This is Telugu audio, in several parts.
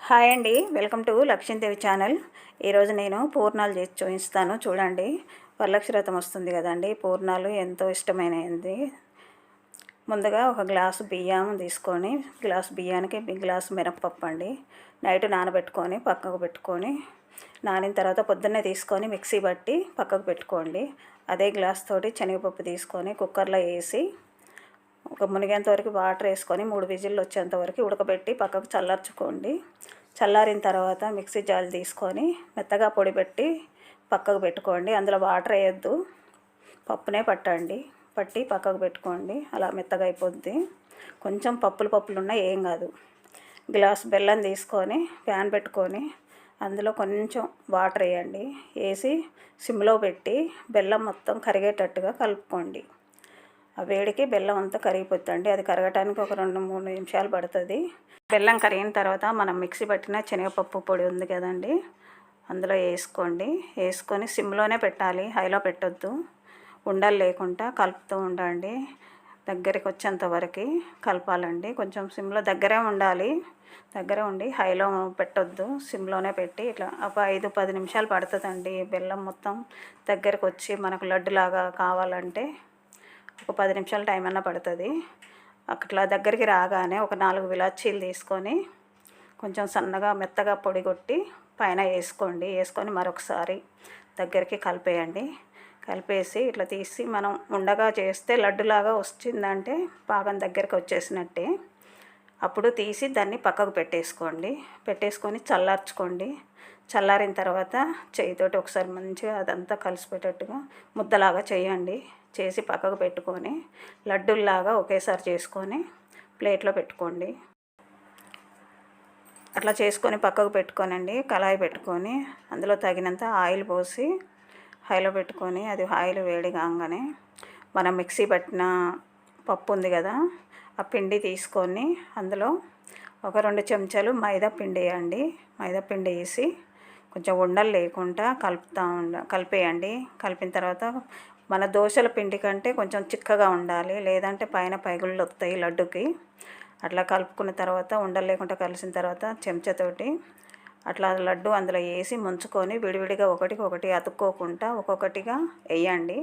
హాయ్ అండి, వెల్కమ్ టు లక్ష్మీదేవి ఛానల్. ఈరోజు నేను పూర్ణాలు చేసి చూపిస్తాను. చూడండి, వరలక్ష్మి వ్రతం వస్తుంది కదండి. పూర్ణాలు ఎంతో ఇష్టమైనది. ముందుగా ఒక గ్లాసు బియ్యం తీసుకొని, గ్లాసు బియ్యానికి గ్లాసు మినపప్పు అండి నైట్ నానబెట్టుకొని పక్కకు పెట్టుకొని, నానిన తర్వాత పొద్దున్నే తీసుకొని మిక్సీ పట్టి పక్కకు పెట్టుకోండి. అదే గ్లాస్ తోటి శనగపప్పు తీసుకొని కుక్కర్లో వేసి ఒక మునిగేంత వరకు వాటర్ వేసుకొని 3 విజిల్లు వచ్చేంత వరకు ఉడకబెట్టి పక్కకు చల్లార్చుకోండి. చల్లారిన తర్వాత మిక్సీ జార్ తీసుకొని మెత్తగా పొడి పెట్టి పక్కకు పెట్టుకోండి. అందులో వాటర్ వేయద్దు, పప్పునే పట్టి పక్కకు పెట్టుకోండి. అలా మెత్తగా అయిపోద్ది. కొంచెం పప్పులు ఉన్నా ఏం కాదు. గ్లాస్ బెల్లం తీసుకొని ప్యాన్ పెట్టుకొని అందులో కొంచెం వాటర్ వేయండి. వేసి సిమ్లో పెట్టి బెల్లం మొత్తం కరిగేటట్టుగా కలుపుకోండి. ఆ వేడికి బెల్లం అంతా కరిగిపోతుంది. అది కరగటానికి ఒక 2-3 నిమిషాలు పడుతుంది. బెల్లం కరిగిన తర్వాత మనం మిక్సీ పట్టిన శనగపప్పు పొడి ఉంది కదండి, అందులో వేసుకోండి. వేసుకొని సిమ్లోనే పెట్టాలి, హైలో పెట్టొద్దు. ఉండలు లేకుండా కలుపుతూ ఉండండి. దగ్గరికి వచ్చేంత వరకు కలపాలండి. కొంచెం సిమ్లో దగ్గరే ఉండాలి. దగ్గర ఉండి హైలో పెట్టొద్దు, సిమ్లోనే పెట్టి ఇట్లా ఒక 5-10 నిమిషాలు పడుతుందండి. బెల్లం మొత్తం దగ్గరకు వచ్చి మనకు లడ్డులాగా కావాలంటే ఒక 10 నిమిషాల టైం అన్నా పడుతుంది. అట్లా దగ్గరికి రాగానే ఒక 4 ఇలాచీలు తీసుకొని కొంచెం సన్నగా మెత్తగా పొడి కొట్టి పైన వేసుకోండి. వేసుకొని మరొకసారి దగ్గరికి కలిపేయండి. కలిపేసి ఇట్లా తీసి మనం ఉండగా చేస్తే లడ్డులాగా వచ్చిందంటే పాకం దగ్గరికి వచ్చేసినట్టే. అప్పుడు తీసి దాన్ని పక్కకు పెట్టేసుకొని చల్లార్చుకోండి. చల్లారిన తర్వాత చేయితోటి ఒకసారి మంచిగా అదంతా కలిసిపెట్టేట్టుగా ముద్దలాగా చేయండి. చేసి పక్కకు పెట్టుకొని లడ్డూల్లాగా ఒకేసారి చేసుకొని ప్లేట్లో పెట్టుకోండి. అట్లా చేసుకొని పక్కకు పెట్టుకోనండి. కళాయి పెట్టుకొని అందులో తగినంత ఆయిల్ పోసి హైలో పెట్టుకొని, అది ఆయిల్ వేడి కాగానే మనం మిక్సీ పట్టిన పప్పు ఉంది కదా, ఆ పిండి తీసుకొని అందులో ఒక 2 చెంచాలు మైదా పిండి వేయండి. మైదా పిండి వేసి కొంచెం ఉండలు లేకుండా కలిపేయండి. కలిపిన తర్వాత మన దోశల పిండి కంటే కొంచెం చిక్కగా ఉండాలి, లేదంటే పైన పైగుళ్ళు వస్తాయి లడ్డుకి. అట్లా కలుపుకున్న తర్వాత ఉండలు లేకుండా కలిసిన తర్వాత చెంచాతోటి అట్లా లడ్డు అందులో వేసి ముంచుకొని విడివిడిగా ఒకటికొకటి అతుక్కోకుండా ఒక్కొక్కటిగా వేయండి.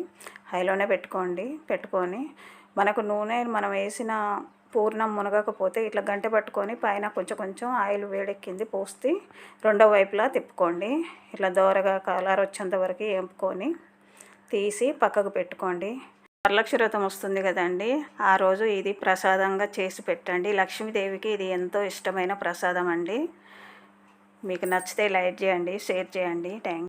హైలోనే పెట్టుకొని మనకు నూనె మనం వేసిన పూర్ణం మునగకపోతే ఇట్లా గంటె పట్టుకొని పైన కొంచెం ఆయిల్ వేడెక్కింది పోస్తే రెండో వైపులా తిప్పుకోండి. ఇట్లా దోరగా కలర్ వచ్చేంత వరకు వేపుకొని తీసి పక్కకు పెట్టుకోండి. వరలక్ష్మి వ్రతం వస్తుంది కదండి, ఆ రోజు ఇది ప్రసాదంగా చేసి పెట్టండి. లక్ష్మీదేవికి ఇది ఎంతో ఇష్టమైన ప్రసాదం అండి. మీకు నచ్చితే లైక్ చేయండి, షేర్ చేయండి. థ్యాంక్